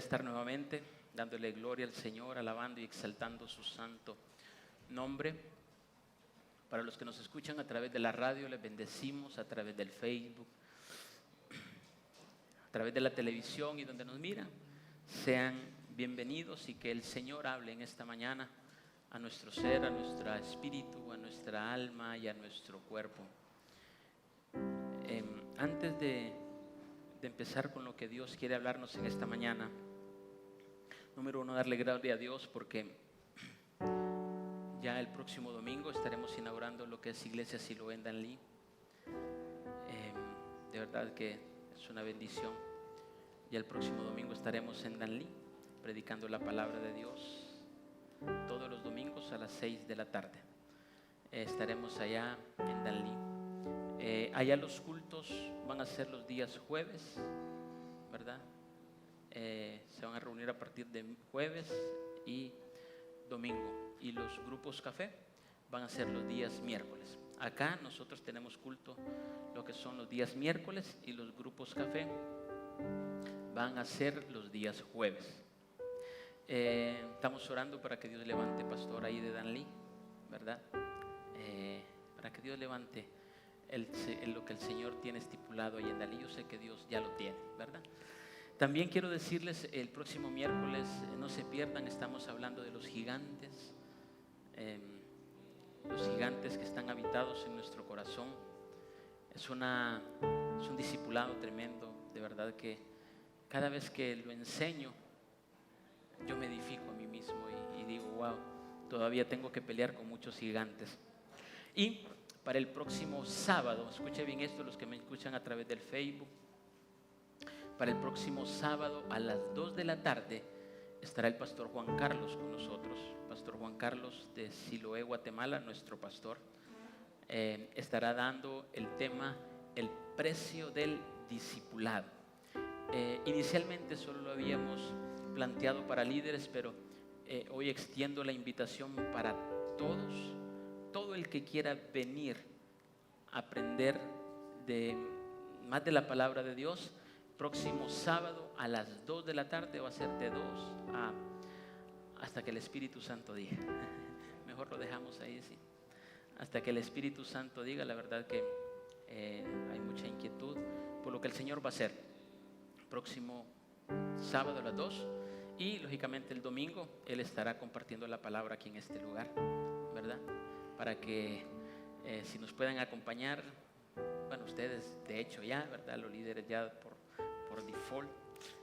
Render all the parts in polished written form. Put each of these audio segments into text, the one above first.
estar nuevamente dándole gloria al Señor, alabando y exaltando su santo nombre. Para los que nos escuchan a través de la radio, les bendecimos a través del Facebook, a través de la televisión y donde nos miran. Sean bienvenidos y que el Señor hable en esta mañana a nuestro ser, a nuestro espíritu, a nuestra alma y a nuestro cuerpo. Antes de empezar con lo que Dios quiere hablarnos en esta mañana, número uno, darle gloria a Dios porque ya el próximo domingo estaremos inaugurando lo que es Iglesia Siloé en Danlí. De verdad que es una bendición. Ya el próximo domingo estaremos en Danlí predicando la palabra de Dios todos los domingos a las 6 de la tarde. Estaremos allá en Danlí. Allá los cultos van a ser los días jueves, ¿verdad? Se van a reunir a partir de jueves y domingo. Y los grupos café van a ser los días miércoles. Acá nosotros tenemos culto lo que son los días miércoles y los grupos café van a ser los días jueves. Estamos orando para que Dios levante pastor ahí de Danlí, ¿verdad? Para que Dios levante lo que el Señor tiene estipulado ahí en Danlí. Yo sé que Dios ya lo tiene, ¿verdad? También quiero decirles, el próximo miércoles, no se pierdan, estamos hablando de los gigantes que están habitados en nuestro corazón. Es un discipulado tremendo, de verdad que cada vez que lo enseño, yo me edifico a mí mismo y digo, wow, todavía tengo que pelear con muchos gigantes. Y para el próximo sábado, escuchen bien esto, los que me escuchan a través del Facebook, para el próximo sábado a las 2 de la tarde estará el pastor Juan Carlos con nosotros, pastor Juan Carlos de Siloé, Guatemala, nuestro pastor. Estará dando el tema, el precio del discipulado. Inicialmente solo lo habíamos planteado para líderes, pero hoy extiendo la invitación para todos, todo el que quiera venir a aprender más de la palabra de Dios. Próximo sábado a las 2 de la tarde, va a ser de 2 hasta que el Espíritu Santo diga. Mejor lo dejamos ahí, sí. Hasta que el Espíritu Santo diga. La verdad que hay mucha inquietud por lo que el Señor va a hacer. Próximo sábado a las 2 y lógicamente el domingo Él estará compartiendo la palabra aquí en este lugar, ¿verdad? Para que si nos puedan acompañar, bueno, ustedes de hecho ya, ¿verdad? Los líderes ya por default,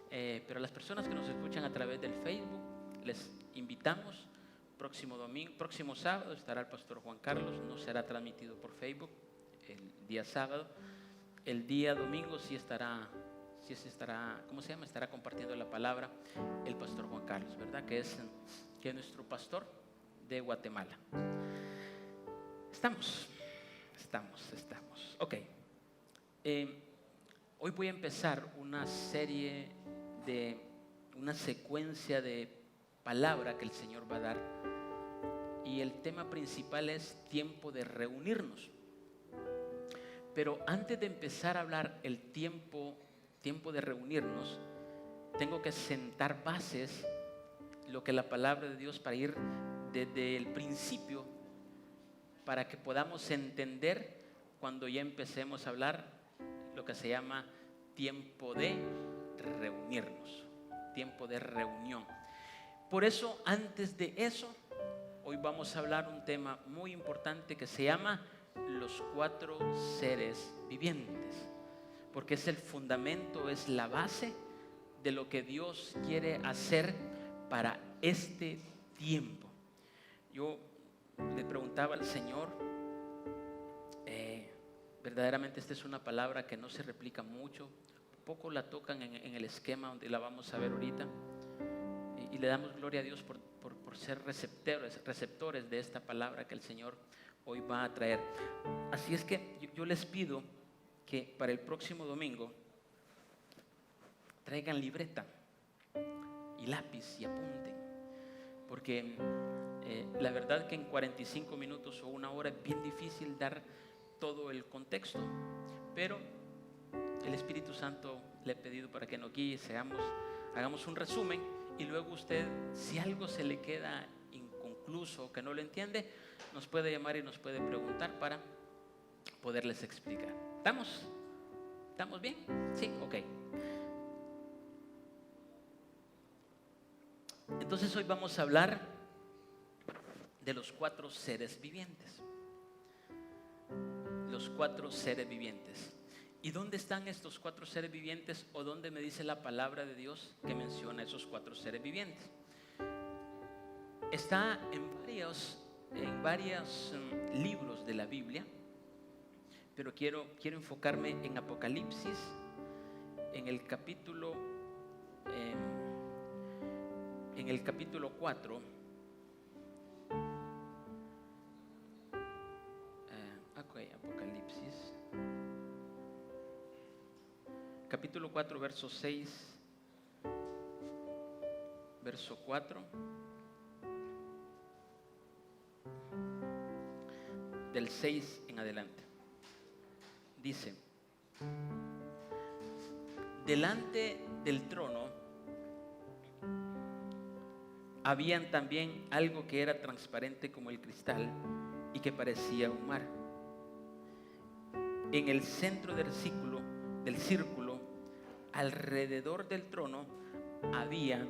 pero las personas que nos escuchan a través del Facebook, les invitamos. Próximo sábado estará el pastor Juan Carlos. No será transmitido por Facebook el día sábado. El día domingo sí estará, ¿cómo se llama? Estará compartiendo la palabra el pastor Juan Carlos, ¿verdad? Que es nuestro pastor de Guatemala. Estamos. Ok. Hoy voy a empezar una secuencia de palabra que el Señor va a dar. Y el tema principal es tiempo de reunirnos. Pero antes de empezar a hablar el tiempo de reunirnos, tengo que sentar bases, lo que la palabra de Dios, para ir desde el principio, para que podamos entender cuando ya empecemos a hablar lo que se llama tiempo de reunirnos, tiempo de reunión. Por eso, antes de eso, hoy vamos a hablar un tema muy importante que se llama los 4 seres vivientes, porque es el fundamento, es la base de lo que Dios quiere hacer para este tiempo. Yo le preguntaba al Señor, verdaderamente esta es una palabra que no se replica mucho, poco la tocan en el esquema donde la vamos a ver ahorita, y le damos gloria a Dios por ser receptores de esta palabra que el Señor hoy va a traer. Así es que yo les pido que para el próximo domingo traigan libreta y lápiz y apunten, porque la verdad que en 45 minutos o una hora es bien difícil dar todo el contexto, pero el Espíritu Santo le he pedido para que nos guíe, seamos hagamos un resumen y luego usted, si algo se le queda inconcluso, que no lo entiende, nos puede llamar y nos puede preguntar para poderles explicar. ¿Estamos? ¿Estamos bien? Sí, ok. Entonces hoy vamos a hablar de los 4 seres vivientes. Los 4 seres vivientes. ¿Y dónde están estos 4 seres vivientes? ¿O dónde me dice la palabra de Dios que menciona esos 4 seres vivientes? Está en varios libros de la Biblia, pero quiero enfocarme en Apocalipsis, en el capítulo 4. Apocalipsis, capítulo 4, verso 6, verso 4, del 6 en adelante. Dice: delante del trono habían también algo que era transparente como el cristal y que parecía un mar. En el centro del círculo, alrededor del trono, habían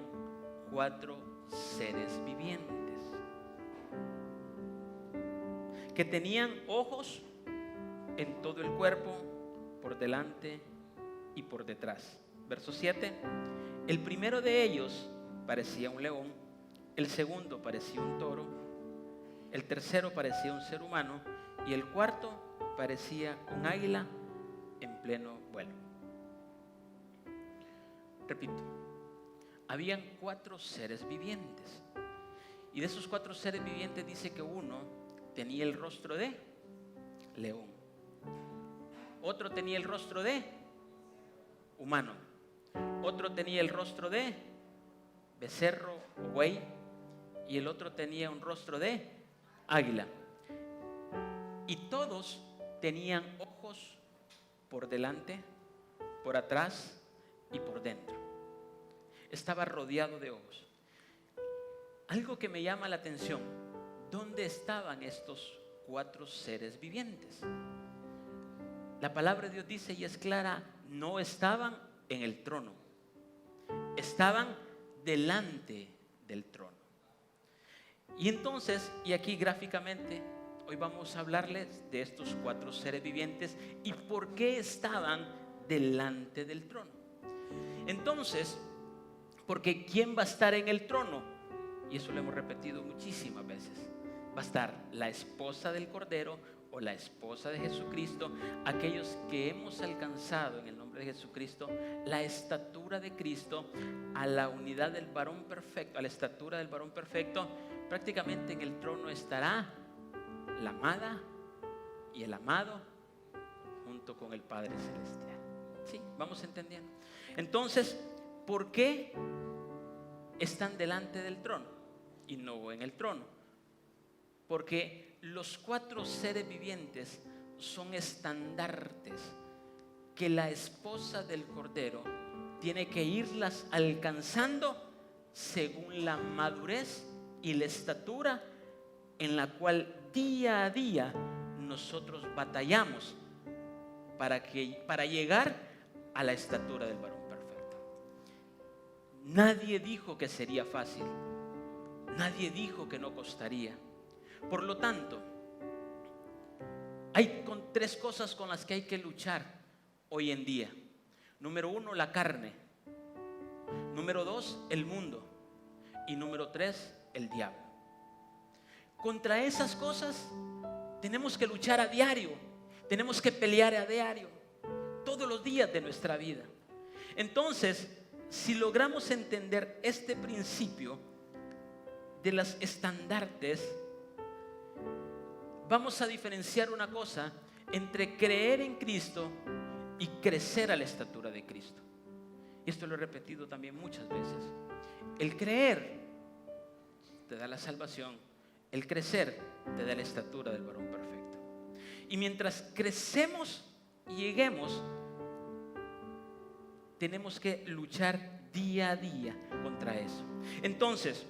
4 seres vivientes que tenían ojos en todo el cuerpo, por delante y por detrás. Verso 7. El primero de ellos parecía un león, el segundo parecía un toro, el tercero parecía un ser humano y el cuarto parecía un águila en pleno vuelo. Repito, habían 4 seres vivientes, y de esos 4 seres vivientes dice que uno tenía el rostro de león, otro tenía el rostro de humano, otro tenía el rostro de becerro o buey, y el otro tenía un rostro de águila. Y todos tenían ojos por delante, por atrás y por dentro. Estaba rodeado de ojos. Algo que me llama la atención: ¿dónde estaban estos 4 seres vivientes? La palabra de Dios dice, y es clara, no estaban en el trono, estaban delante del trono. Y entonces, y aquí gráficamente, hoy vamos a hablarles de estos 4 seres vivientes y por qué estaban delante del trono. Entonces, porque ¿quién va a estar en el trono? Y eso lo hemos repetido muchísimas veces. Va a estar la esposa del Cordero o la esposa de Jesucristo, aquellos que hemos alcanzado en el nombre de Jesucristo la estatura de Cristo, a la unidad del varón perfecto, a la estatura del varón perfecto. Prácticamente en el trono estará la amada y el amado junto con el Padre Celestial. ¿Sí? ¿Vamos entendiendo? Entonces, ¿por qué están delante del trono y no en el trono? Porque los 4 seres vivientes son estandartes que la esposa del Cordero tiene que irlas alcanzando según la madurez y la estatura en la cual día a día nosotros batallamos para llegar a la estatura del varón perfecto. Nadie dijo que sería fácil, nadie dijo que no costaría. Por lo tanto, hay 3 cosas con las que hay que luchar hoy en día. Número 1, la carne. Número 2, el mundo. Y número 3, el diablo. Contra esas cosas tenemos que luchar a diario, tenemos que pelear a diario, todos los días de nuestra vida. Entonces, si logramos entender este principio de las estandartes, vamos a diferenciar una cosa entre creer en Cristo y crecer a la estatura de Cristo. Y esto lo he repetido también muchas veces. El creer te da la salvación, el crecer te da la estatura del varón perfecto. Y mientras crecemos y lleguemos, tenemos que luchar día a día contra eso. Entonces,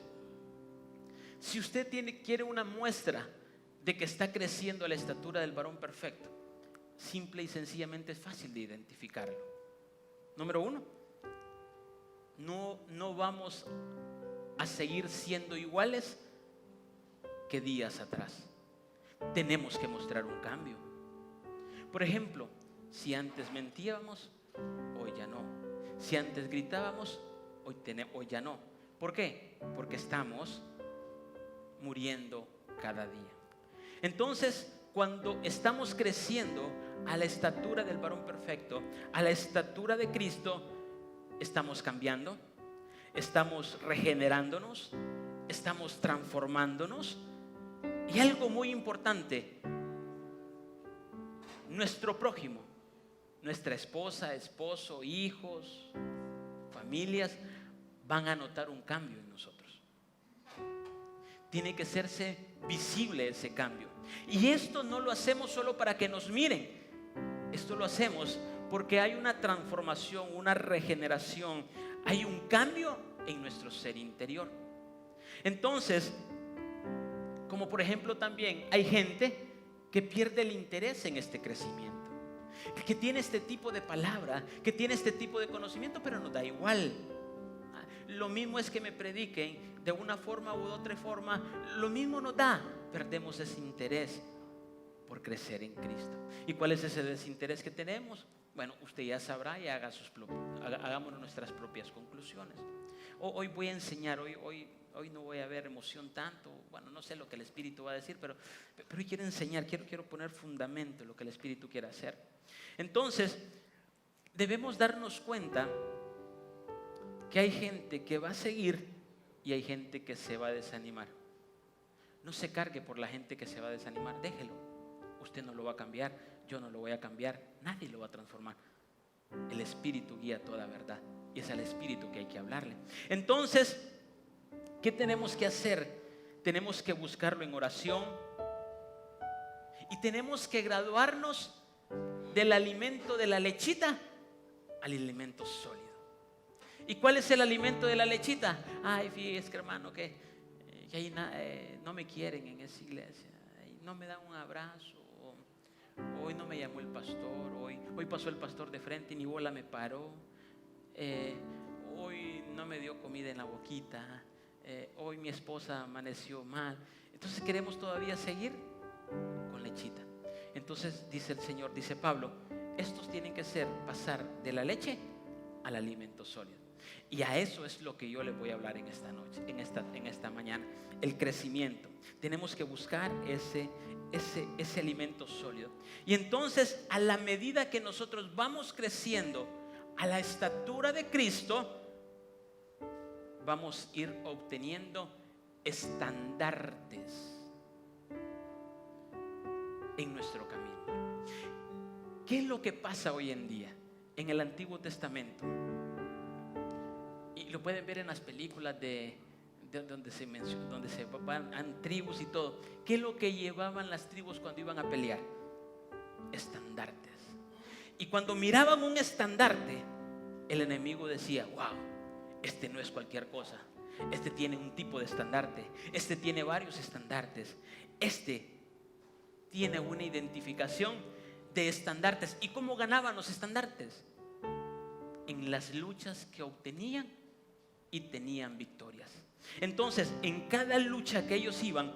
si usted quiere una muestra de que está creciendo a la estatura del varón perfecto, simple y sencillamente es fácil de identificarlo. Número uno, no vamos a seguir siendo iguales que días atrás. Tenemos que mostrar un cambio. Por ejemplo, si antes mentíamos, hoy ya no. Si antes gritábamos, hoy ya no. ¿Por qué? Porque estamos muriendo cada día. Entonces, cuando estamos creciendo a la estatura del varón perfecto, a la estatura de Cristo, estamos cambiando, estamos regenerándonos, estamos transformándonos. Y algo muy importante, nuestro prójimo, nuestra esposa, esposo, hijos, familias, van a notar un cambio en nosotros. Tiene que hacerse visible ese cambio. Y esto no lo hacemos solo para que nos miren. Esto lo hacemos porque hay una transformación, una regeneración, hay un cambio en nuestro ser interior. Entonces, como por ejemplo también hay gente que pierde el interés en este crecimiento, que tiene este tipo de palabra, que tiene este tipo de conocimiento, pero nos da igual. Lo mismo es que me prediquen de una forma u otra forma, lo mismo nos da. Perdemos ese interés por crecer en Cristo. ¿Y cuál es ese desinterés que tenemos? Bueno, usted ya sabrá y hagámonos nuestras propias conclusiones. Hoy voy a enseñar, hoy no voy a ver emoción tanto. Bueno, no sé lo que el Espíritu va a decir, pero hoy quiero enseñar, quiero poner fundamento en lo que el Espíritu quiere hacer. Entonces, debemos darnos cuenta que hay gente que va a seguir y hay gente que se va a desanimar. No se cargue por la gente que se va a desanimar, déjelo. Usted no lo va a cambiar, yo no lo voy a cambiar, nadie lo va a transformar. El Espíritu guía toda verdad y es al Espíritu que hay que hablarle. Entonces, ¿qué tenemos que hacer? Tenemos que buscarlo en oración y tenemos que graduarnos del alimento de la lechita al alimento sólido. ¿Y cuál es el alimento de la lechita? Ay, fíjese que hermano, que ahí no me quieren en esa iglesia, no me dan un abrazo, hoy no me llamó el pastor, hoy pasó el pastor de frente y ni bola me paró, hoy no me dio comida en la boquita, hoy mi esposa amaneció mal. Entonces queremos todavía seguir con lechita. Entonces dice el Señor, dice Pablo, estos tienen que pasar de la leche al alimento sólido. Y a eso es lo que yo les voy a hablar en esta noche, en esta mañana. El crecimiento. Tenemos que buscar ese alimento sólido. Y entonces, a la medida que nosotros vamos creciendo a la estatura de Cristo, vamos a ir obteniendo estandartes en nuestro camino. ¿Qué es lo que pasa hoy en día en el Antiguo Testamento? Y lo pueden ver en las películas donde se van tribus y todo. ¿Qué es lo que llevaban las tribus cuando iban a pelear? Estandartes. Y cuando miraban un estandarte, el enemigo decía, wow, este no es cualquier cosa. Este tiene un tipo de estandarte. Este tiene varios estandartes. Este tiene una identificación de estandartes. ¿Y cómo ganaban los estandartes? En las luchas que obtenían y tenían victorias. Entonces, en cada lucha que ellos iban,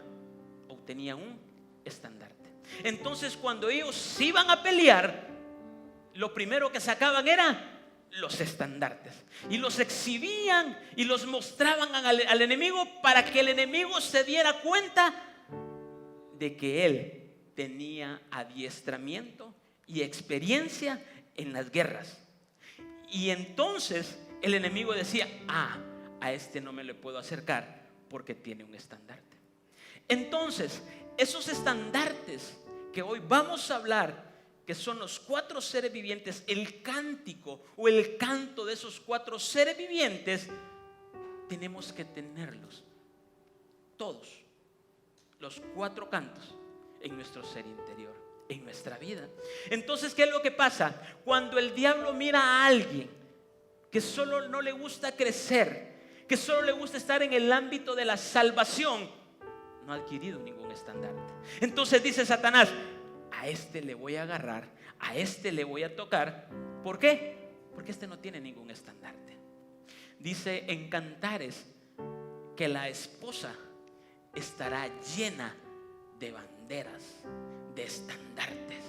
obtenían un estandarte. Entonces, cuando ellos iban a pelear, lo primero que sacaban era los estandartes y los exhibían y los mostraban al enemigo para que el enemigo se diera cuenta de que él tenía adiestramiento y experiencia en las guerras. Y entonces el enemigo decía, a este no me le puedo acercar porque tiene un estandarte. Entonces, esos estandartes que hoy vamos a hablar, que son los 4 seres vivientes, el cántico o el canto de esos 4 seres vivientes, tenemos que tenerlos todos, los 4 cantos en nuestro ser interior, en nuestra vida. Entonces, ¿qué es lo que pasa? Cuando el diablo mira a alguien que solo no le gusta crecer, que solo le gusta estar en el ámbito de la salvación, no ha adquirido ningún estandarte. Entonces dice Satanás: a este le voy a agarrar, a este le voy a tocar. ¿Por qué? Porque este no tiene ningún estandarte. Dice en Cantares que la esposa estará llena de banderas, de estandartes,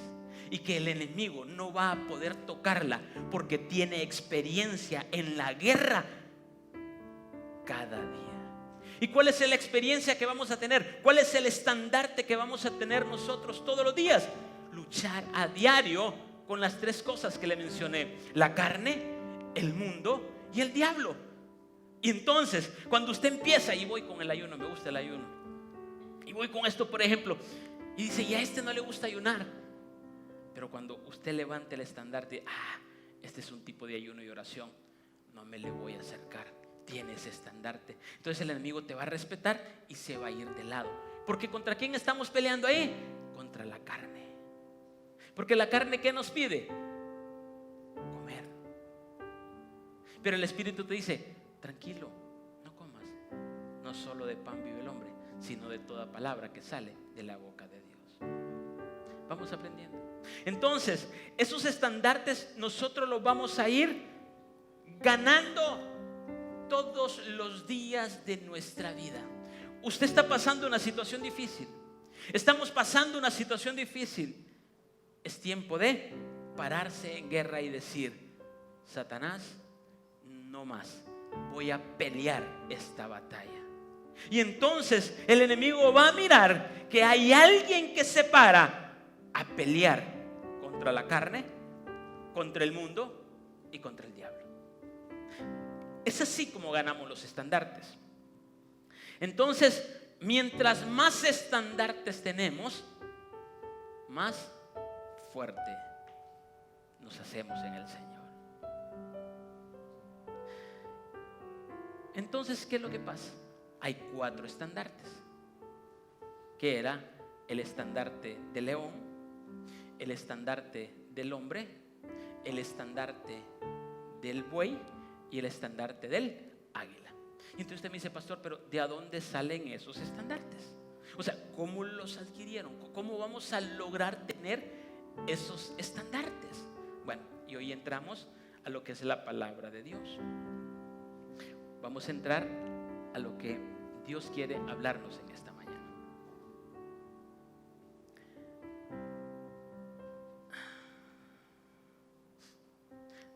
y que el enemigo no va a poder tocarla porque tiene experiencia en la guerra cada día. ¿Y cuál es la experiencia que vamos a tener? ¿Cuál es el estandarte que vamos a tener nosotros todos los días? Luchar a diario con las tres cosas que le mencioné: la carne, el mundo y el diablo. Y entonces, cuando usted empieza, y voy con el ayuno, me gusta el ayuno, y voy con esto, por ejemplo, y dice: y a este no le gusta ayunar. Pero cuando usted levante el estandarte, este es un tipo de ayuno y oración, no me le voy a acercar, tiene ese estandarte. Entonces el enemigo te va a respetar y se va a ir de lado. Porque ¿contra quién estamos peleando ahí? Contra la carne. Porque la carne, ¿qué nos pide? Comer. Pero el Espíritu te dice: tranquilo, no comas. No solo de pan vive el hombre, sino de toda palabra que sale de la boca de Dios. Vamos aprendiendo. Entonces, esos estandartes nosotros los vamos a ir ganando todos los días de nuestra vida. Usted está pasando una situación difícil. Estamos pasando una situación difícil. Es tiempo de pararse en guerra y decir: Satanás, no más. Voy a pelear esta batalla. Y entonces el enemigo va a mirar que hay alguien que se para a pelear contra la carne, contra el mundo y contra el diablo. Es así como ganamos los estandartes. Entonces, mientras más estandartes tenemos, más fuerte nos hacemos en el Señor. Entonces, ¿qué es lo que pasa? Hay 4 estandartes, que era el estandarte del león, el estandarte del hombre, el estandarte del buey y el estandarte del águila. Y entonces usted me dice: pastor, pero ¿de dónde salen esos estandartes? O sea, ¿cómo los adquirieron? ¿Cómo vamos a lograr tener esos estandartes? Bueno, y hoy entramos a lo que es la palabra de Dios. Vamos a entrar a lo que Dios quiere hablarnos en esta mañana.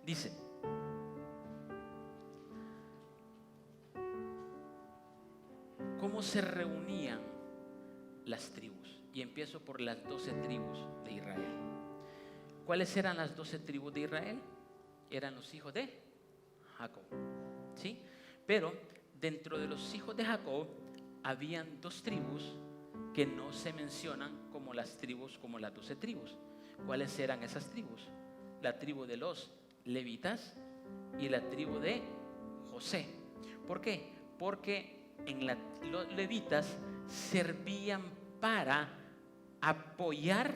Dice: ¿cómo se reunían las tribus? Y empiezo por las 12 tribus de Israel. ¿Cuáles eran las 12 tribus de Israel? Eran los hijos de Jacob, ¿sí? Pero dentro de los hijos de Jacob habían 2 tribus que no se mencionan como las tribus, como las 12 tribus. ¿Cuáles eran esas tribus? La tribu de los levitas y la tribu de José. ¿Por qué? Porque los levitas servían para apoyar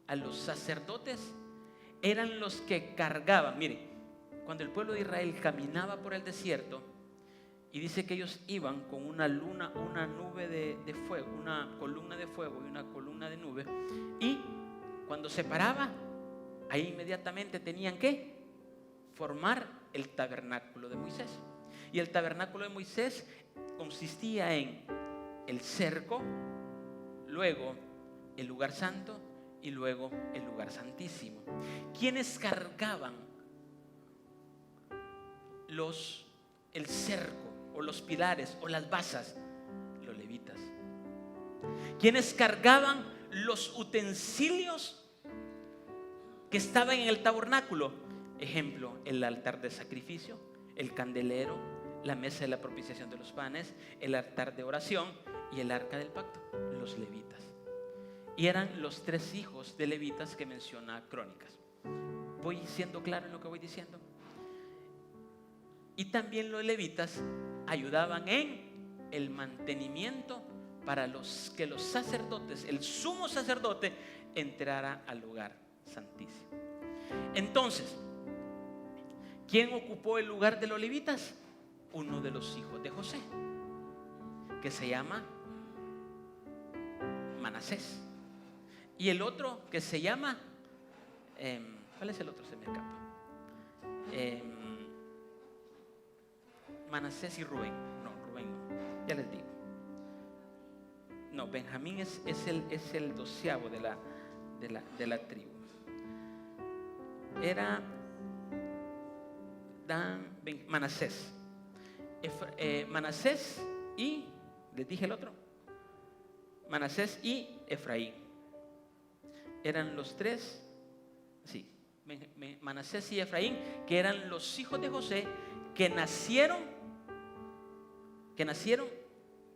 a los sacerdotes. Eran los que cargaban. Mire, cuando el pueblo de Israel caminaba por el desierto, y dice que ellos iban con una nube de fuego, una columna de fuego y una columna de nube, y cuando se paraba, ahí inmediatamente tenían que formar el tabernáculo de Moisés. Y el tabernáculo de Moisés consistía en el cerco, luego el lugar santo y luego el lugar santísimo. ¿Quiénes cargaban el cerco o los pilares o las basas? Los levitas. ¿Quiénes cargaban los utensilios que estaban en el tabernáculo? Ejemplo, el altar de sacrificio, el candelero, la mesa de la propiciación de los panes, el altar de oración y el arca del pacto. Los levitas. Y eran los 3 hijos de levitas que menciona Crónicas. ¿Voy siendo claro en lo que voy diciendo? Y también los levitas ayudaban en el mantenimiento para que los sacerdotes, el sumo sacerdote, entrara al lugar santísimo. Entonces, ¿quién ocupó el lugar de los levitas? Uno de los hijos de José, que se llama Manasés. Y el otro que se llama, ¿cuál es el otro? Se me escapa. Manasés y Rubén. No, Rubén no, ya les digo. No, Benjamín es el 12º de la tribu. Era Manasés. Manasés y, les dije el otro, Manasés y Efraín. Eran los tres, sí, Manasés y Efraín, que eran los hijos de José, que nacieron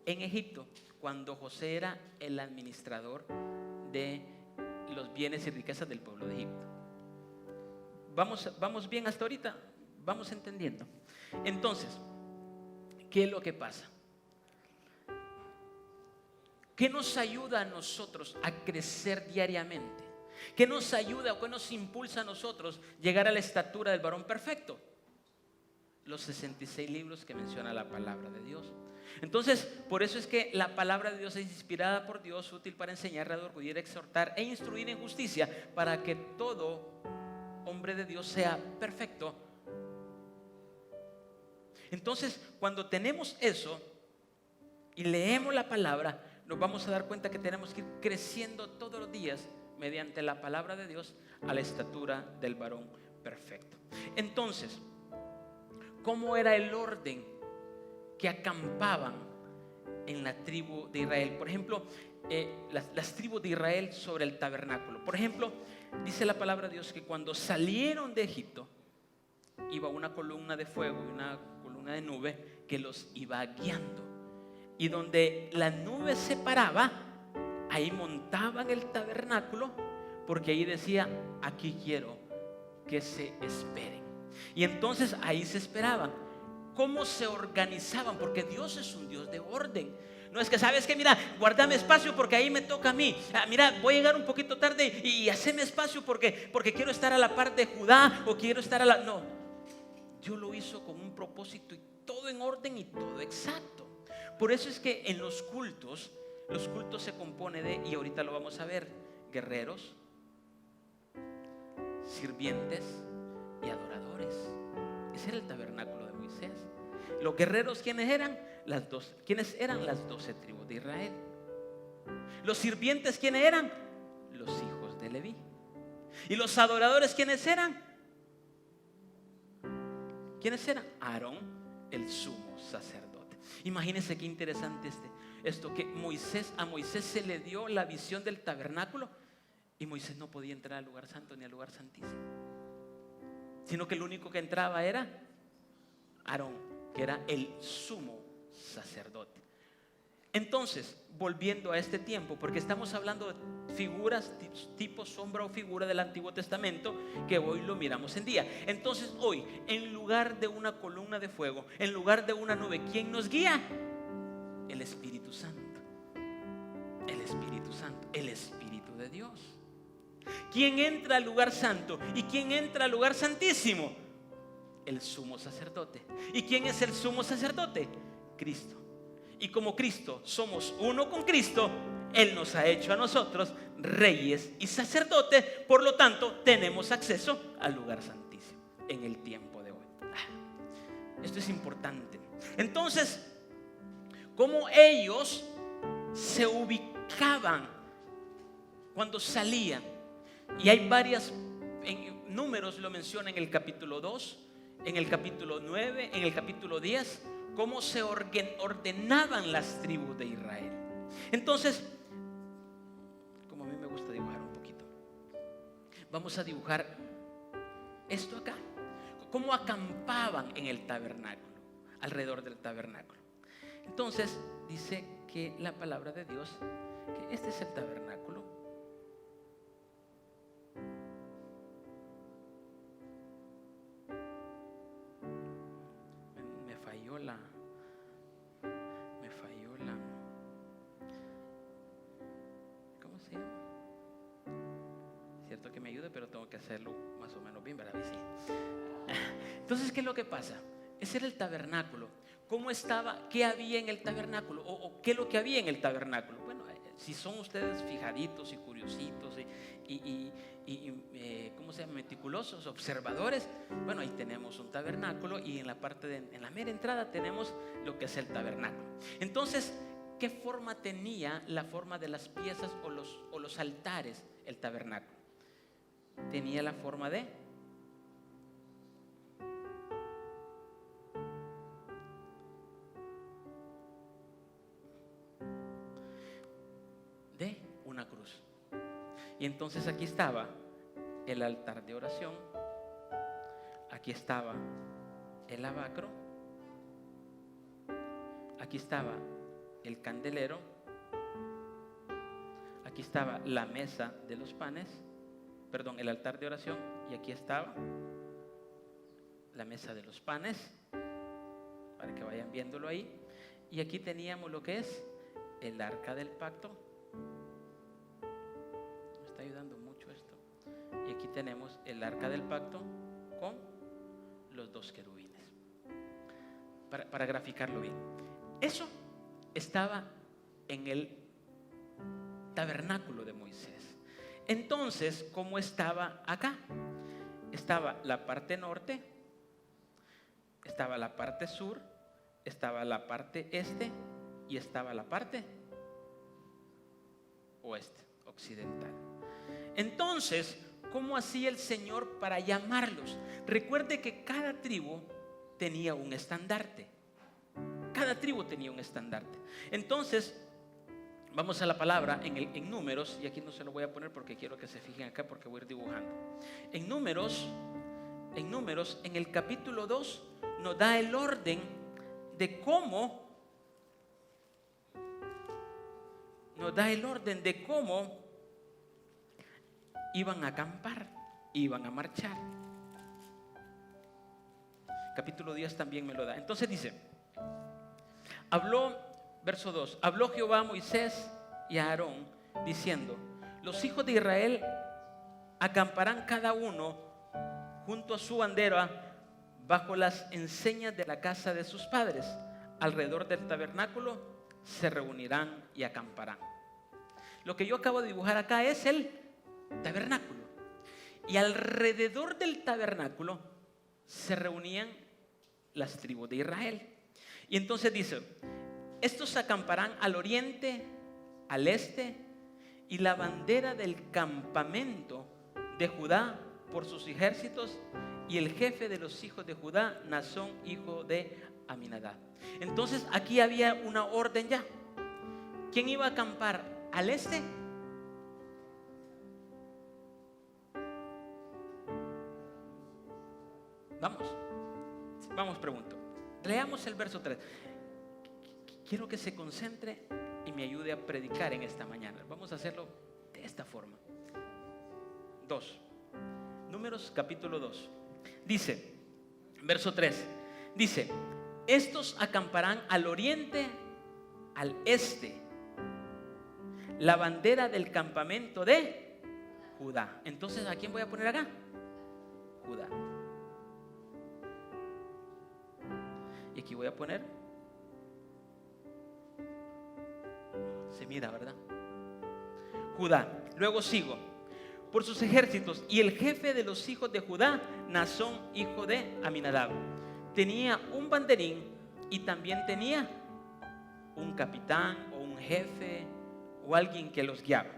en Egipto, cuando José era el administrador de los bienes y riquezas del pueblo de Egipto. ¿Vamos bien hasta ahorita? ¿Vamos entendiendo? Entonces, ¿qué es lo que pasa? ¿Qué nos ayuda a nosotros a crecer diariamente? ¿Qué nos ayuda o qué nos impulsa a nosotros llegar a la estatura del varón perfecto? Los 66 libros que menciona la palabra de Dios. Entonces, por eso es que la palabra de Dios es inspirada por Dios, útil para enseñar, redarguir, exhortar e instruir en justicia, para que todo hombre de Dios sea perfecto. Entonces, cuando tenemos eso y leemos la palabra, nos vamos a dar cuenta que tenemos que ir creciendo todos los días mediante la palabra de Dios a la estatura del varón perfecto. Entonces, ¿cómo era el orden que acampaban en la tribu de Israel? Por ejemplo, las tribus de Israel sobre el tabernáculo. Por ejemplo, dice la palabra de Dios que cuando salieron de Egipto, iba una columna de fuego y una columna de nube que los iba guiando. Y donde la nube se paraba, ahí montaban el tabernáculo, porque ahí decía: aquí quiero que se esperen. Y entonces ahí se esperaban. ¿Cómo se organizaban? Porque Dios es un Dios de orden. No es que, ¿sabes qué? Mira, guardame espacio porque ahí me toca a mí. Mira, voy a llegar un poquito tarde y haceme espacio porque quiero estar a la par de Judá o quiero estar a la... No, Dios lo hizo con un propósito y todo en orden y todo exacto. Por eso es que en los cultos se compone de, y ahorita lo vamos a ver, guerreros, sirvientes y adoradores. Ese era el tabernáculo de Moisés. Los guerreros, ¿quiénes eran? ¿Quiénes eran? Las 12 tribus de Israel. Los sirvientes, ¿quiénes eran? Los hijos de Leví. Y los adoradores, ¿quiénes eran? ¿Quiénes eran? Aarón, el sumo sacerdote. Imagínense qué interesante esto, que a Moisés se le dio la visión del tabernáculo y Moisés no podía entrar al lugar santo ni al lugar santísimo, sino que el único que entraba era Aarón, que era el sumo sacerdote. Entonces, volviendo a este tiempo, porque estamos hablando de figuras, tipo sombra o figura del Antiguo Testamento, que hoy lo miramos en día. Entonces hoy, en lugar de una columna de fuego, en lugar de una nube, ¿quién nos guía? El Espíritu Santo. El Espíritu Santo, el Espíritu de Dios. ¿Quién entra al lugar santo? ¿Y quién entra al lugar santísimo? El sumo sacerdote. ¿Y quién es el sumo sacerdote? Cristo. Y como Cristo somos uno con Cristo, Él nos ha hecho a nosotros reyes y sacerdotes. Por lo tanto, tenemos acceso al lugar santísimo en el tiempo de hoy. Esto es importante. Entonces, ¿cómo ellos se ubicaban cuando salían? Y hay varias, en Números lo menciona en el capítulo 2, en el capítulo 9, en el capítulo 10, cómo se ordenaban las tribus de Israel. Entonces, como a mí me gusta dibujar un poquito, vamos a dibujar esto acá. Cómo acampaban en el tabernáculo, alrededor del tabernáculo. Entonces, dice que la palabra de Dios, que este es el tabernáculo. Me falló la ¿cómo se llama? Cierto que me ayude, pero tengo que hacerlo más o menos bien, ¿verdad? Sí. Entonces, ¿qué es lo que pasa? Ese era el tabernáculo. ¿Cómo estaba? ¿Qué había en el tabernáculo? ¿O qué es lo que había en el tabernáculo? Bueno, si son ustedes fijaditos y curiositos ¿cómo se llama? Meticulosos, observadores. Bueno, ahí tenemos un tabernáculo y en la parte en la mera entrada tenemos lo que es el tabernáculo. Entonces, ¿qué forma tenía la forma de las piezas o los altares el tabernáculo? Tenía la forma de una cruz. Y entonces aquí estaba el altar de oración, aquí estaba el lavacro, aquí estaba el candelero, aquí estaba la mesa de los panes, perdón, el altar de oración, y aquí estaba la mesa de los panes, para que vayan viéndolo ahí. Y aquí teníamos lo que es el arca del pacto. Me está ayudando mucho esto. Y aquí tenemos el arca del pacto con los dos querubines, para graficarlo bien. Eso estaba en el tabernáculo de Moisés. Entonces, ¿cómo estaba acá? Estaba la parte norte, estaba la parte sur, estaba la parte este y estaba la parte oeste, occidental. Entonces, ¿cómo hacía el Señor para llamarlos? Recuerde que cada tribu tenía un estandarte. Cada tribu tenía un estandarte. Entonces, vamos a la palabra en Números, y aquí no se lo voy a poner porque quiero que se fijen acá porque voy a ir dibujando. En Números, en el capítulo 2, nos da el orden de cómo iban a acampar, iban a marchar. Capítulo 10 también me lo da. Entonces dice, verso 2, habló Jehová a Moisés y a Aarón diciendo, los hijos de Israel acamparán cada uno junto a su bandera bajo las enseñas de la casa de sus padres. Alrededor del tabernáculo se reunirán y acamparán. Lo que yo acabo de dibujar acá es el tabernáculo. Y alrededor del tabernáculo se reunían las tribus de Israel. Y entonces dice, estos acamparán al oriente, al este, y la bandera del campamento de Judá por sus ejércitos, y el jefe de los hijos de Judá, Naasón, hijo de Aminadab. Entonces aquí había una orden ya. ¿Quién iba a acampar al este? Vamos, pregunto. Leamos el verso 3. Quiero que se concentre y me ayude a predicar en esta mañana. Vamos a hacerlo de esta forma. 2. Números capítulo 2. Dice, verso 3. Dice, estos acamparán al oriente, al este, la bandera del campamento de Judá. Entonces, ¿a quién voy a poner acá? Judá. Y aquí voy a poner, se mira, ¿verdad? Judá. Luego sigo, por sus ejércitos, y el jefe de los hijos de Judá, Naasón, hijo de Aminadab, tenía un banderín y también tenía un capitán o un jefe o alguien que los guiaba.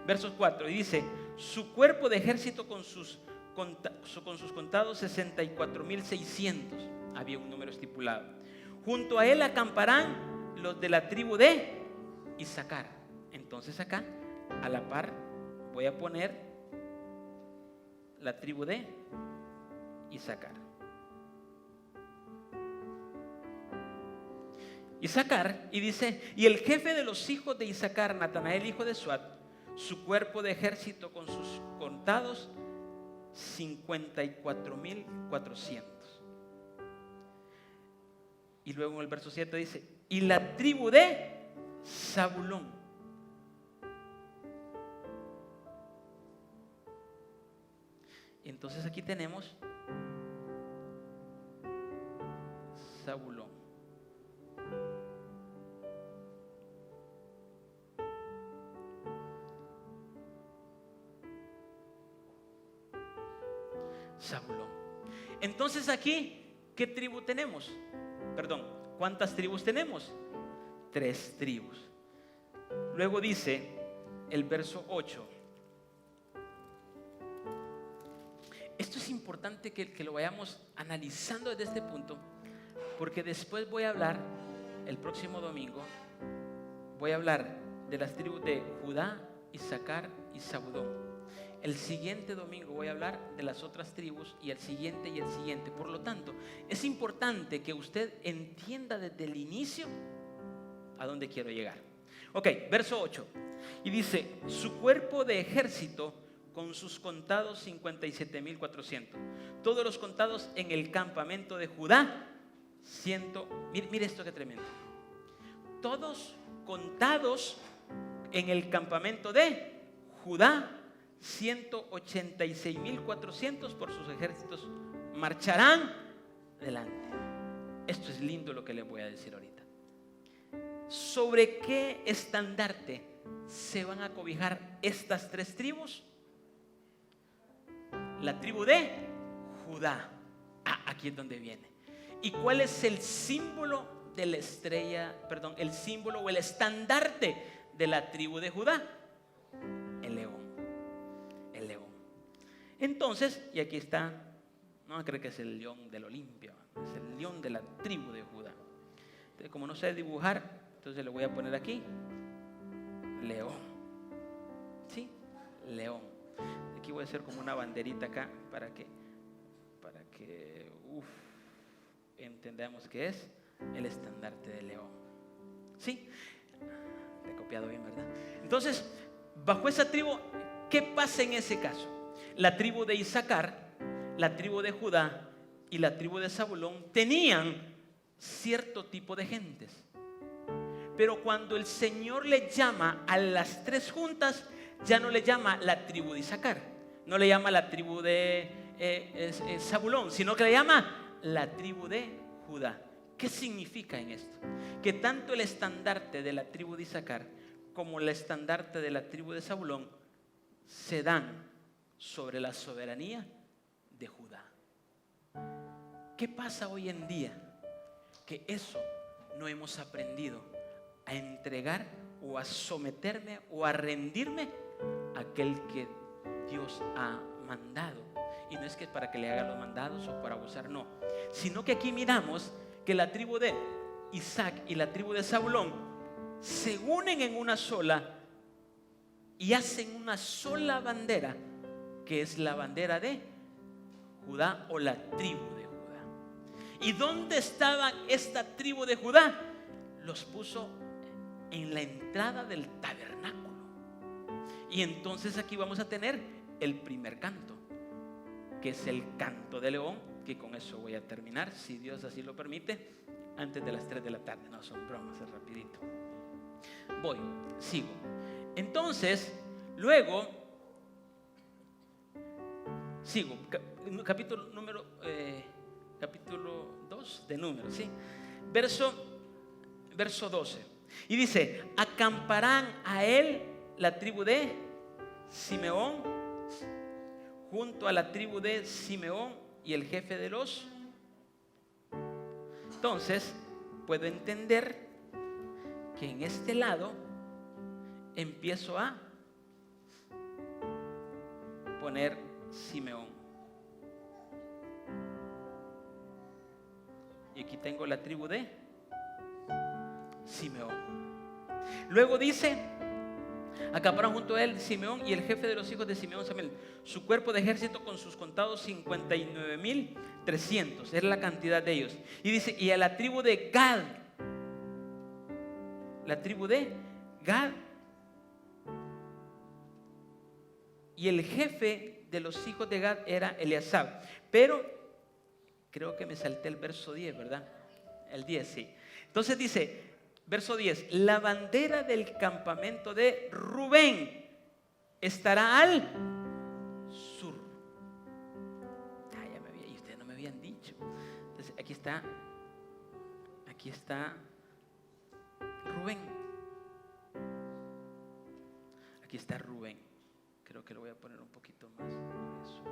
Versos 4, y dice, su cuerpo de ejército con sus contados 64,600. Había un número estipulado. Junto a él acamparán los de la tribu de Isaacar. Entonces acá, a la par, voy a poner la tribu de Isaacar. Isaacar, y dice, y el jefe de los hijos de Isaacar, Natanael, hijo de Suat, su cuerpo de ejército con sus contados 54,400. Y luego en el verso 7 dice, y la tribu de Zabulón. Entonces aquí tenemos Zabulón. Entonces aquí, ¿qué tribu tenemos? Perdón, ¿cuántas tribus tenemos? 3 tribus. Luego dice el verso 8. Esto es importante que lo vayamos analizando desde este punto, porque después voy a hablar, el próximo domingo, voy a hablar de las tribus de Judá, Isaacar y Zabulón. El siguiente domingo voy a hablar de las otras tribus y el siguiente y el siguiente. Por lo tanto, es importante que usted entienda desde el inicio a dónde quiero llegar. Ok, verso 8. Y dice, su cuerpo de ejército con sus contados 57,400. Todos los contados en el campamento de Judá, mire esto que tremendo. Todos contados en el campamento de Judá, 186,400 por sus ejércitos marcharán delante. Esto es lindo lo que les voy a decir ahorita. ¿Sobre qué estandarte se van a cobijar estas 3 tribus? La tribu de Judá. Aquí es donde viene. ¿Y cuál es el símbolo de la estrella? Perdón, el símbolo o el estandarte de la tribu de Judá. El león. El león. Entonces, y aquí está, no creo que es el león del Olimpia, es el león de la tribu de Judá. Entonces, como no sé dibujar, entonces le voy a poner aquí león. ¿Sí? León. Aquí voy a hacer como una banderita acá para que entendamos que es el estandarte de león. ¿Sí? Te he copiado bien, ¿verdad? Entonces, bajo esa tribu, ¿qué pasa en ese caso? La tribu de Isaacar, la tribu de Judá y la tribu de Zabulón tenían cierto tipo de gentes. Pero cuando el Señor le llama a las 3 juntas, ya no le llama la tribu de Isaacar, no le llama la tribu de Zabulón, sino que le llama la tribu de Judá. ¿Qué significa en esto? Que tanto el estandarte de la tribu de Isaacar como el estandarte de la tribu de Zabulón se dan sobre la soberanía de Judá. ¿Qué pasa hoy en día? Que eso no hemos aprendido a entregar o a someterme o a rendirme a aquel que Dios ha mandado. Y no es que para que le haga los mandados o para abusar, no, sino que aquí miramos que la tribu de Isaac y la tribu de Zabulón se unen en una sola y hacen una sola bandera, que es la bandera de Judá o la tribu de Judá. ¿Y dónde estaba esta tribu de Judá? Los puso en la entrada del tabernáculo. Y entonces aquí vamos a tener el primer canto, que es el canto de león, que con eso voy a terminar, si Dios así lo permite, antes de las 3 de la tarde. No son bromas, es rapidito. Sigo. Entonces, luego sigo, capítulo 2 de Números, ¿sí? Verso 12. Y dice, acamparán a él la tribu de Simeón junto a la tribu de Simeón y el jefe de los. Entonces, puedo entender que en este lado empiezo a poner Simeón. Y aquí tengo la tribu de Simeón. Luego dice, acamparon junto a él Simeón y el jefe de los hijos de Simeón, Samuel, su cuerpo de ejército con sus contados 59,300, era la cantidad de ellos. Y dice, y a la tribu de Gad, y el jefe de los hijos de Gad era Eliasab. Pero creo que me salté el verso 10, ¿verdad? El 10, sí. Entonces dice, verso 10, la bandera del campamento de Rubén estará al sur. Ya me había, y ustedes no me habían dicho. Entonces aquí está Rubén. Aquí está Rubén. Creo que lo voy a poner un poquito más grueso.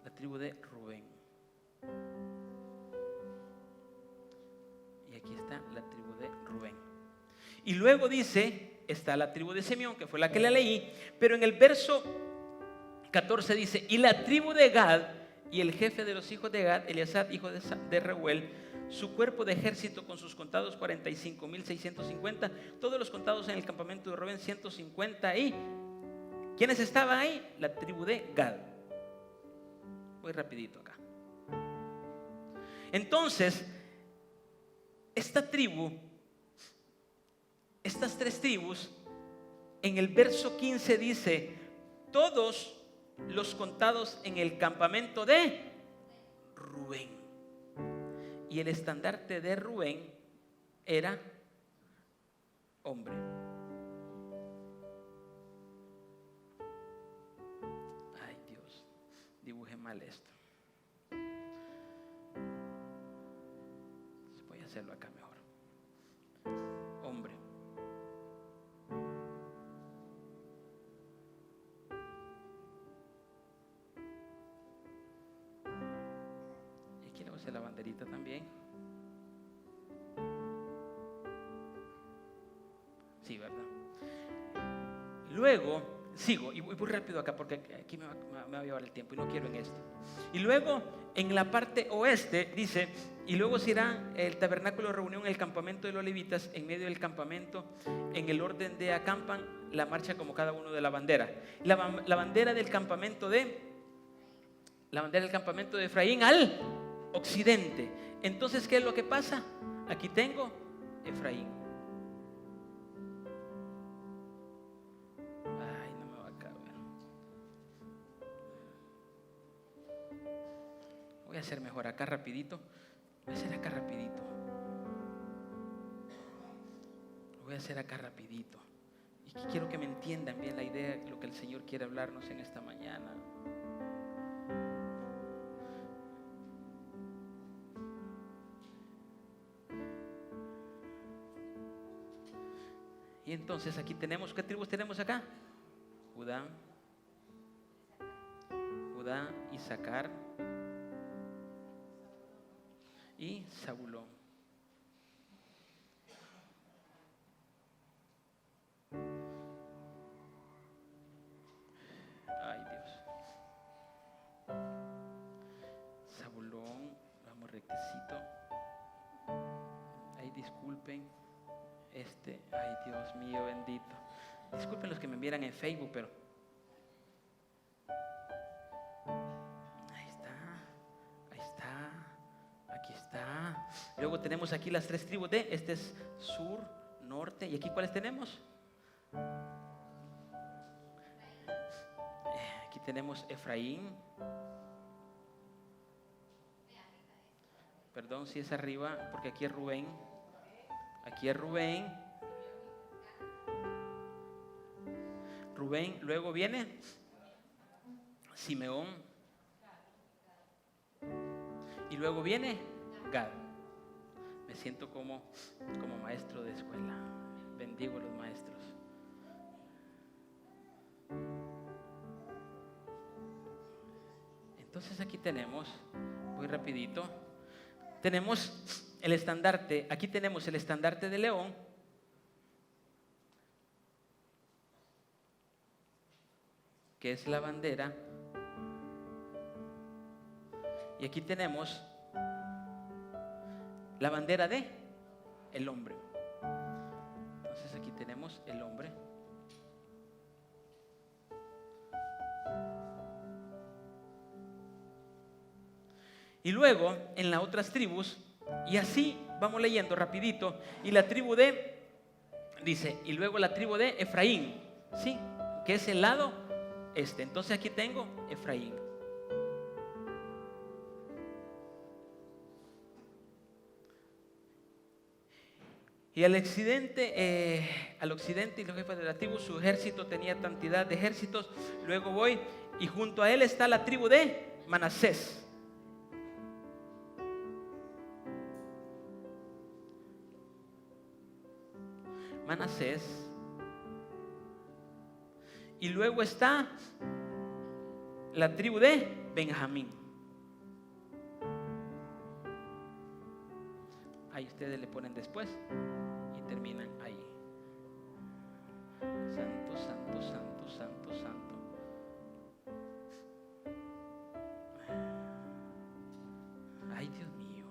La tribu de Rubén. Y aquí está la tribu de Rubén. Y luego dice, está la tribu de Simeón, que fue la que le leí, pero en el verso 14 dice, y la tribu de Gad, y el jefe de los hijos de Gad, Eleazar, hijo de Reuel, su cuerpo de ejército con sus contados 45,650, todos los contados en el campamento de Rubén 150. Y ¿quiénes estaban ahí? La tribu de Gad. Voy rapidito acá. Entonces, esta tribu, estas tres tribus, en el verso 15 dice, todos los contados en el campamento de Rubén. Y el estandarte de Rubén era hombre. Ay, Dios, dibujé mal esto. Voy a hacerlo acá mejor. Hombre. Y aquí le voy a hacer la banderita también. Sí, ¿verdad? Luego, sigo y voy rápido acá porque aquí me va a llevar el tiempo y no quiero en esto. Y luego, en la parte oeste, dice, y luego se irá el tabernáculo de reunión, el campamento de los levitas, en medio del campamento, en el orden de acampan, la marcha como cada uno de la bandera. La bandera del campamento de Efraín al occidente. Entonces, ¿qué es lo que pasa? Aquí tengo Efraín. Ay, no me va a caber. Voy a hacer mejor acá rapidito. Voy a hacer acá rapidito. Y quiero que me entiendan bien la idea, lo que el Señor quiere hablarnos en esta mañana. Y entonces aquí tenemos, ¿qué tribus tenemos acá? Judá, Isaacar y Zabulón. Ay, Dios. Zabulón, vamos rectecito. Ay, disculpen. Ay, Dios mío bendito. Disculpen los que me vieran en Facebook, pero ahí está, aquí está. Luego tenemos aquí las tres tribus este es sur, norte, y aquí ¿cuáles tenemos? Aquí tenemos Efraín. Perdón si es arriba, porque aquí es Rubén. Rubén, luego viene Simeón y luego viene Gad. Me siento como maestro de escuela. Bendigo a los maestros. Entonces aquí tenemos, voy rapidito, tenemos el estandarte, aquí tenemos el estandarte de León, que es la bandera, y aquí tenemos la bandera de el hombre. Entonces aquí tenemos el hombre. Y luego en las otras tribus, y así vamos leyendo rapidito, y la tribu de, dice, y luego la tribu de Efraín, ¿sí? Que es el lado este. Entonces aquí tengo Efraín. Y al occidente y los jefes de la tribu, su ejército tenía cantidad de ejércitos. Luego voy, y junto a él está la tribu de Manasés. Y luego está la tribu de Benjamín. Ahí ustedes le ponen después y terminan ahí. Santo, santo, santo, santo, santo. Ay, Dios mío.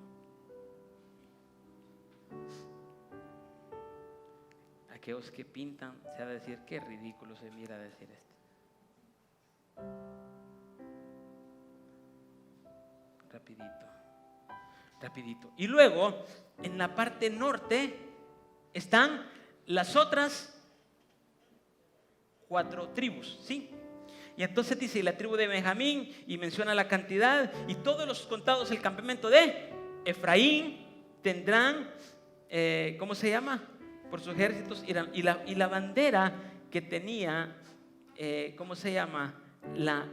Aquellos que pintan se ha de decir qué ridículo se mira decir esto. Rapidito. Y luego, en la parte norte, están las otras 4 tribus, ¿sí? Y entonces dice, la tribu de Benjamín, y menciona la cantidad, y todos los contados del campamento de Efraín tendrán, ¿cómo se llama? Por sus ejércitos, y la bandera que tenía, ¿cómo se llama? La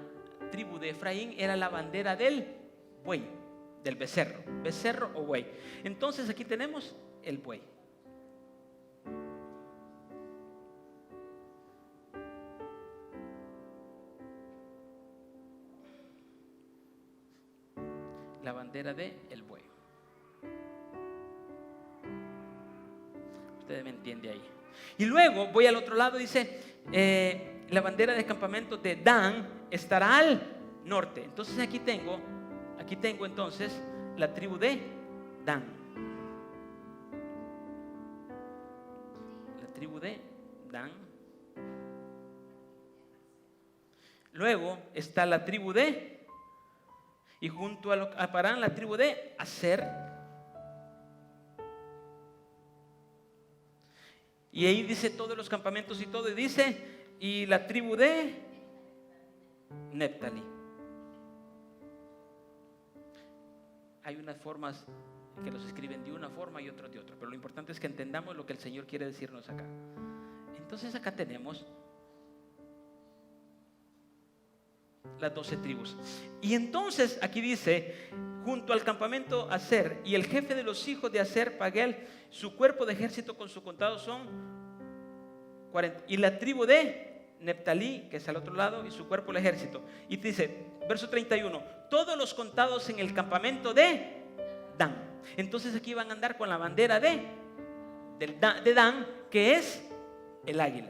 tribu de Efraín era la bandera del buey, del becerro o buey. Entonces aquí tenemos el buey. La bandera del buey. Ustedes me entienden ahí. Y luego voy al otro lado, dice, la bandera de campamento de Dan estará al norte. Entonces aquí tengo entonces la tribu de Dan. La tribu de Dan. Luego está la tribu de, y junto a Parán la tribu de Aser. Y ahí dice todos los campamentos y todo, y dice, y la tribu de Neftalí. Hay unas formas que los escriben de una forma y otros de otra, pero lo importante es que entendamos lo que el Señor quiere decirnos acá. Entonces acá tenemos las 12 tribus. Y entonces aquí dice, junto al campamento Aser, y el jefe de los hijos de Aser, Pagiel, su cuerpo de ejército con su contado son 40. Y la tribu de Neftalí, que es al otro lado, y su cuerpo el ejército. Y dice, verso 31, todos los contados en el campamento de Dan. Entonces aquí van a andar con la bandera de Dan, que es el águila.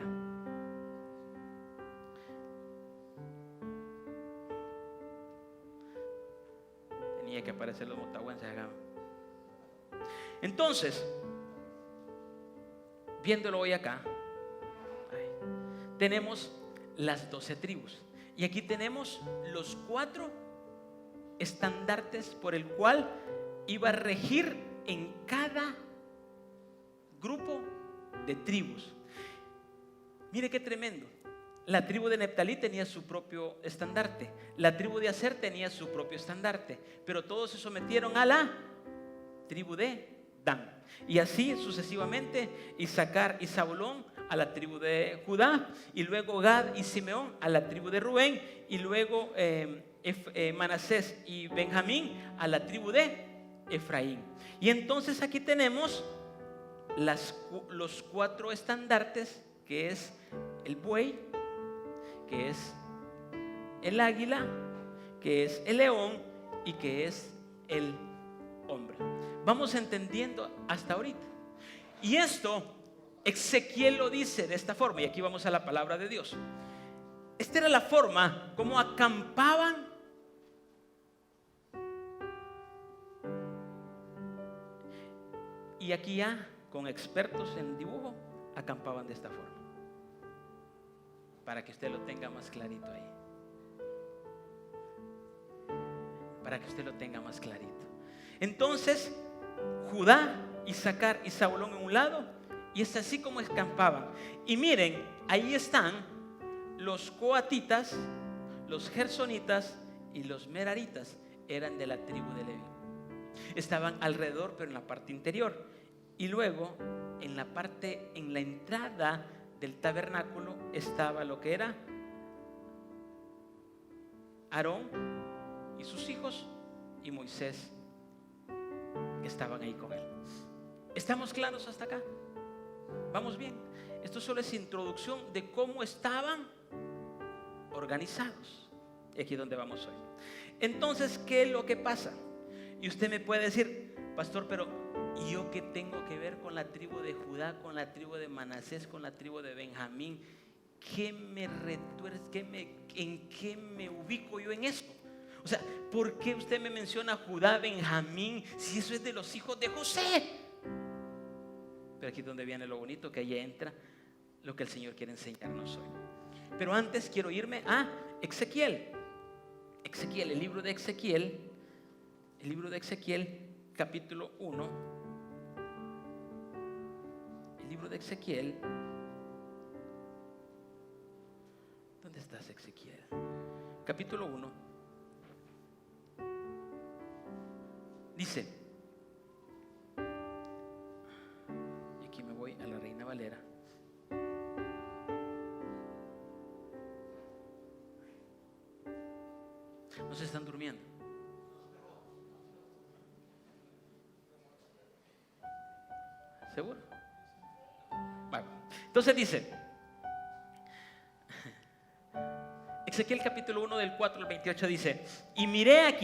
Tenía que aparecer los motahuenses acá. Entonces, viéndolo hoy acá, tenemos las 12 tribus. Y aquí tenemos los 4 estandartes por el cual iba a regir en cada grupo de tribus. Mire qué tremendo. La tribu de Neftalí tenía su propio estandarte. La tribu de Aser tenía su propio estandarte. Pero todos se sometieron a la tribu de Dan. Y así sucesivamente, Isaacar y Zabulón a la tribu de Judá, y luego Gad y Simeón a la tribu de Rubén, y luego Manasés y Benjamín a la tribu de Efraín. Y entonces aquí tenemos los 4 estandartes, que es el buey, que es el águila, que es el león y que es el hombre. Vamos entendiendo hasta ahorita. Y esto Ezequiel lo dice de esta forma, y aquí vamos a la palabra de Dios. Esta era la forma como acampaban y aquí ya con expertos en dibujo acampaban de esta forma, para que usted lo tenga más clarito ahí, para que usted lo tenga más clarito. Entonces Judá, Isaacar y Zabulón en un lado, y es así como acampaban. Y miren, ahí están los coatitas, los gersonitas y los meraritas. Eran de la tribu de Leví. Estaban alrededor, pero en la parte interior. Y luego, en la entrada del tabernáculo, estaba lo que era Aarón y sus hijos, y Moisés, que estaban ahí con él. ¿Estamos claros hasta acá? ¿Vamos bien? Esto solo es introducción de cómo estaban organizados. Y aquí es donde vamos hoy. Entonces, ¿qué es lo que pasa? Y usted me puede decir, pastor, pero ¿y yo qué tengo que ver con la tribu de Judá, con la tribu de Manasés, con la tribu de Benjamín? ¿Qué me retuerce? ¿En qué me ubico yo en eso? O sea, ¿por qué usted me menciona Judá, Benjamín, si eso es de los hijos de José? Pero aquí es donde viene lo bonito, que ahí entra lo que el Señor quiere enseñarnos hoy. Pero antes quiero irme a Ezequiel. Ezequiel, el libro de Ezequiel, capítulo 1. El libro de Ezequiel. ¿Dónde estás, Ezequiel? Capítulo 1. Dice, y aquí me voy a la Reina Valera. No se están durmiendo. ¿Seguro? Bueno, entonces dice Ezequiel capítulo 1 del 4 al 28 dice: y miré,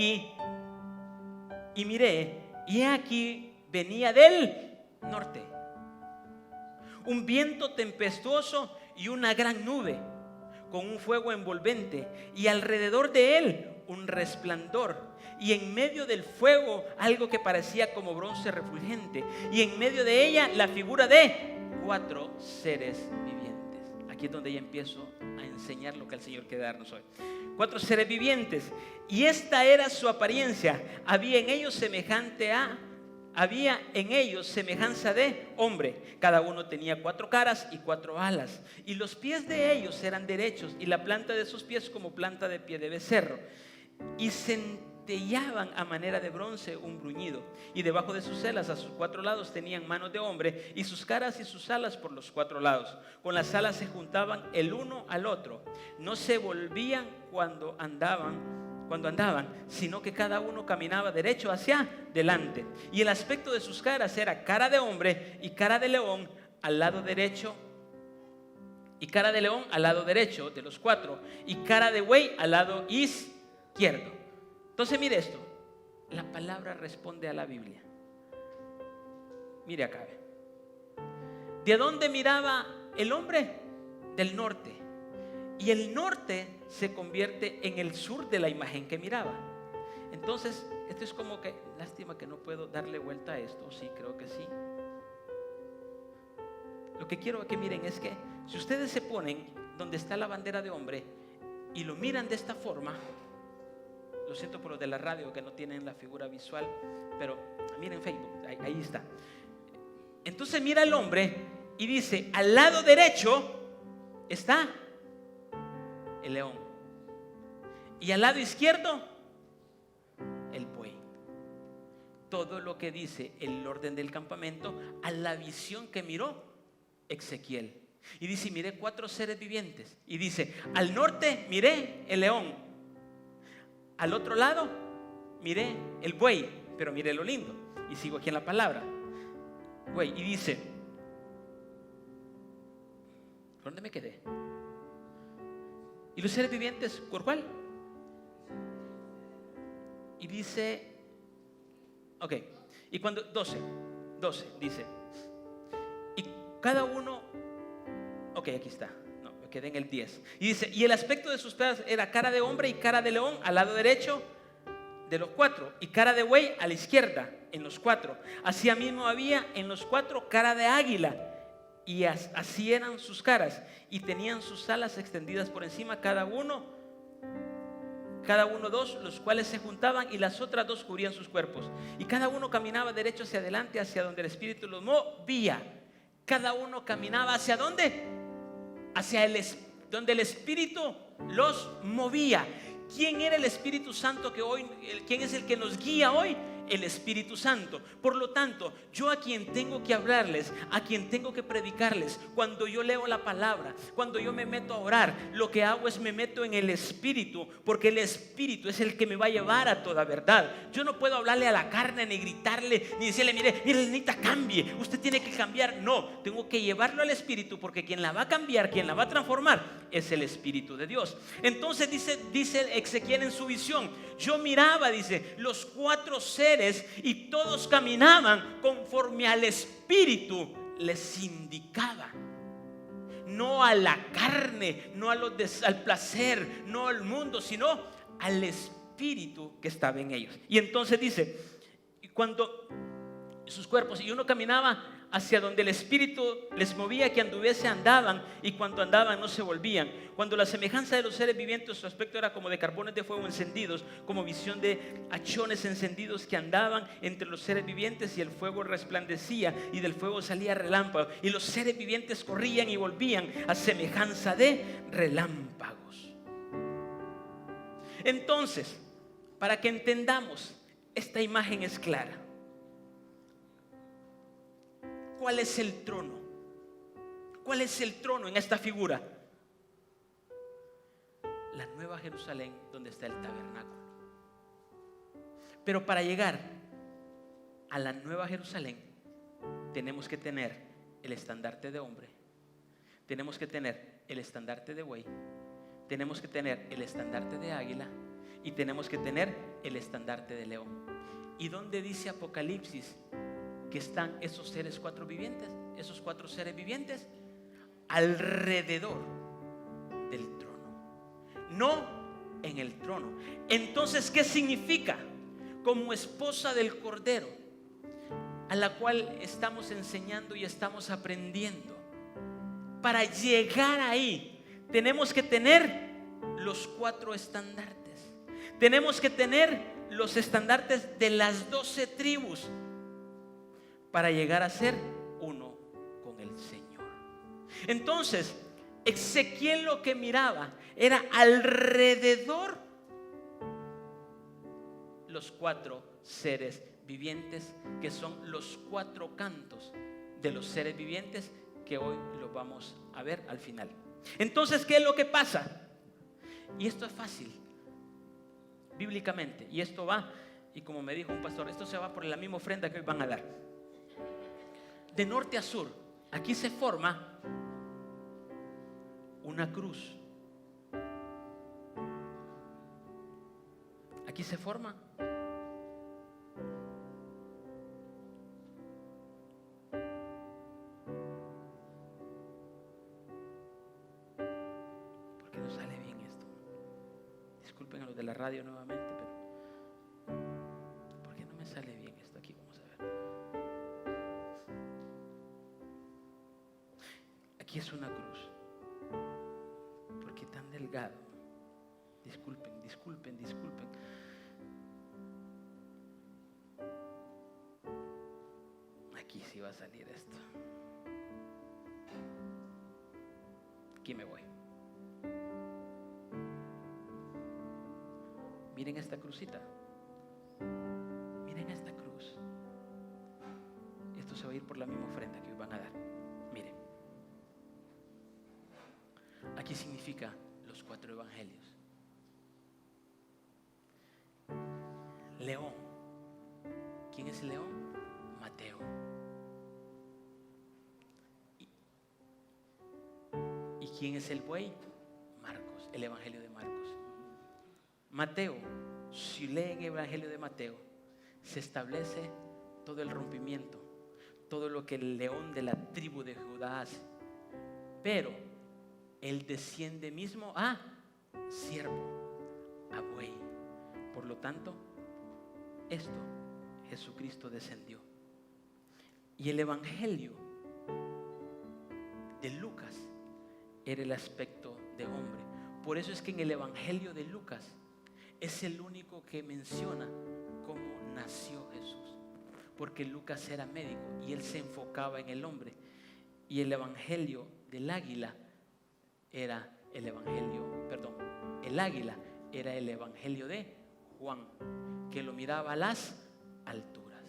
y he aquí venía del norte un viento tempestuoso y una gran nube con un fuego envolvente, y alrededor de él un resplandor, y en medio del fuego algo que parecía como bronce refulgente, y en medio de ella la figura de 4 seres vivientes. Aquí es donde ya empiezo a enseñar lo que el Señor quiere darnos hoy. 4 seres vivientes, y esta era su apariencia. Había en ellos semejanza de hombre. Cada uno tenía 4 caras y 4 alas, y los pies de ellos eran derechos, y la planta de sus pies como planta de pie de becerro, y centellaban a manera de bronce un bruñido, y debajo de sus alas a sus 4 lados tenían manos de hombre, y sus caras y sus alas por los 4 lados. Con las alas se juntaban el uno al otro, no se volvían cuando andaban, sino que cada uno caminaba derecho hacia delante. Y el aspecto de sus caras era cara de hombre y cara de león al lado derecho, y cara de león al lado derecho de los 4, y cara de buey al lado izquierdo. Entonces mire esto, la palabra responde a la Biblia. Mire acá, ¿de dónde miraba el hombre? Del norte. Y el norte se convierte en el sur de la imagen que miraba. Entonces, esto es como que, lástima que no puedo darle vuelta a esto. Sí, creo que sí. Lo que quiero que miren es que si ustedes se ponen donde está la bandera de hombre y lo miran de esta forma, lo siento por los de la radio que no tienen la figura visual, pero miren Facebook, ahí está. Entonces mira el hombre y dice, al lado derecho está el león, y al lado izquierdo el buey. Todo lo que dice el orden del campamento a la visión que miró Ezequiel. Y dice, miré 4 seres vivientes. Y dice, al norte miré el león, al otro lado miré el buey. Pero mire lo lindo, y sigo aquí en la palabra buey, y dice, ¿dónde me quedé? ¿Y los seres vivientes por cuál? Y dice, ok, y cuando 12 dice, y cada uno, ok, aquí está, no, me quedé en el 10. Y dice, y el aspecto de sus caras era cara de hombre y cara de león al lado derecho de los 4, y cara de buey a la izquierda en los 4. Así mismo había en los 4 cara de águila, y así eran sus caras, y tenían sus alas extendidas por encima, cada uno 2, los cuales se juntaban, y las otras 2 cubrían sus cuerpos, y cada uno caminaba derecho hacia adelante, hacia donde el Espíritu los movía. Cada uno caminaba ¿hacia dónde? Hacia donde el Espíritu los movía. ¿Quién era el Espíritu Santo que hoy, quién es el que nos guía hoy? el Espíritu Santo. Por lo tanto, yo a quien tengo que hablarles, a quien tengo que predicarles, cuando yo leo la palabra, cuando yo me meto a orar, lo que hago es me meto en el Espíritu, porque el Espíritu es el que me va a llevar a toda verdad. Yo no puedo hablarle a la carne, ni gritarle, ni decirle, mire, necesita cambie, usted tiene que cambiar. No, tengo que llevarlo al Espíritu, porque quien la va a cambiar, quien la va a transformar, es el Espíritu de Dios. Entonces dice Ezequiel en su visión, yo miraba, dice, los 4 seres y todos caminaban conforme al Espíritu les indicaba. No a la carne, no al placer, no al mundo, sino al Espíritu que estaba en ellos. Y entonces dice, cuando sus cuerpos, y uno caminaba hacia donde el Espíritu les movía que anduviese, andaban, y cuando andaban no se volvían. Cuando la semejanza de los seres vivientes, su aspecto era como de carbones de fuego encendidos, como visión de hachones encendidos que andaban entre los seres vivientes, y el fuego resplandecía y del fuego salía relámpago, y los seres vivientes corrían y volvían a semejanza de relámpagos. Entonces, para que entendamos, esta imagen es clara. ¿Cuál es el trono? ¿Cuál es el trono en esta figura? La Nueva Jerusalén, donde está el tabernáculo. Pero para llegar a la Nueva Jerusalén tenemos que tener el estandarte de hombre, tenemos que tener el estandarte de buey, tenemos que tener el estandarte de águila y tenemos que tener el estandarte de león. ¿Y dónde dice Apocalipsis que están esos seres 4 vivientes? Esos 4 seres vivientes alrededor del trono, no en el trono. Entonces, ¿qué significa? Como esposa del Cordero, a la cual estamos enseñando y estamos aprendiendo. Para llegar ahí tenemos que tener los 4 estandartes. Tenemos que tener los estandartes de las 12 tribus para llegar a ser uno con el Señor. Entonces, Ezequiel lo que miraba era alrededor los 4 seres vivientes, que son los 4 cantos de los seres vivientes, que hoy lo vamos a ver al final. Entonces, ¿qué es lo que pasa? Y esto es fácil bíblicamente, y esto va, y como me dijo un pastor, esto se va por la misma ofrenda que hoy van a dar. De norte a sur, aquí se forma una cruz. Aquí se forma porque no sale bien esto. Disculpen a los de la radio nuevamente, pero ¿por qué no me sale bien esto? Aquí vamos a ver. Aquí es una cruz. Porque tan delgado. Disculpen. Aquí sí va a salir esto. Aquí me voy. Miren esta crucita. Miren esta cruz. Esto se va a ir por la misma ofrenda que hoy van a dar. Miren. Aquí significa los 4 evangelios. León. ¿Quién es León? Mateo. ¿Y quién es el buey? Marcos, el evangelio de Marcos. Mateo, si leen el evangelio de Mateo, se establece todo el rompimiento, todo lo que el león de la tribu de Judá hace. Pero él desciende mismo a siervo, a buey. Por lo tanto, esto Jesucristo descendió. Y el evangelio de Lucas era el aspecto de hombre. Por eso es que en el evangelio de Lucas es el único que menciona cómo nació Jesús, porque Lucas era médico y él se enfocaba en el hombre. Y el evangelio del águila era el águila era el evangelio de Juan, que lo miraba a las alturas,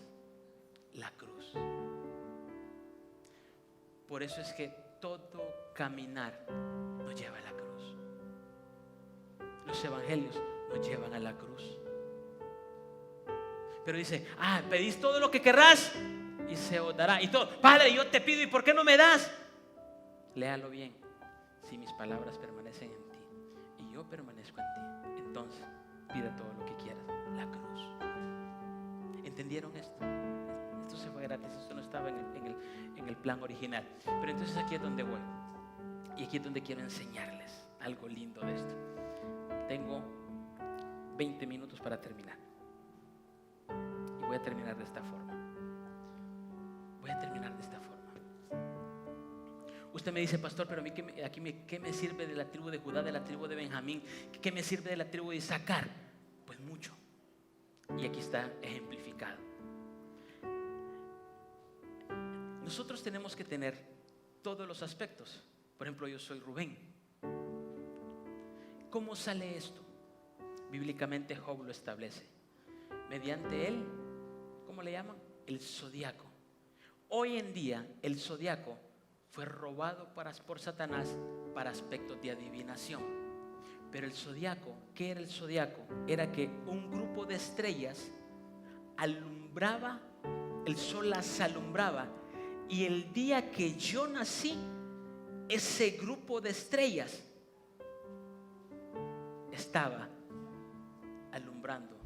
la cruz. Por eso es que todo caminar nos lleva a la cruz. Los evangelios nos llevan a la cruz. Pero dice, pedís todo lo que querrás y se os dará. Y todo, Padre, yo te pido, ¿y por qué no me das? Léalo bien. Si mis palabras permanecen en ti y yo permanezco en ti, entonces pida todo lo que quieras. La cruz. ¿Entendieron esto? Esto se fue gratis, esto no estaba en el plan original. Pero entonces aquí es donde voy. Y aquí es donde quiero enseñarles algo lindo de esto. Tengo 20 minutos para terminar. Y voy a terminar de esta forma. Usted me dice, pastor, pero a mí ¿qué me sirve de la tribu de Judá, de la tribu de Benjamín? ¿Qué me sirve de la tribu de Isaacar? Pues mucho. Y aquí está ejemplificado. Nosotros tenemos que tener todos los aspectos. Por ejemplo, yo soy Rubén. ¿Cómo sale esto? Bíblicamente Job lo establece. Mediante él, ¿cómo le llaman? El zodiaco. Hoy en día el zodiaco fue robado por Satanás para aspectos de adivinación. Pero el zodiaco, ¿qué era el zodiaco? Era que un grupo de estrellas alumbraba, el sol las alumbraba, y el día que yo nací, ese grupo de estrellas estaba alumbrando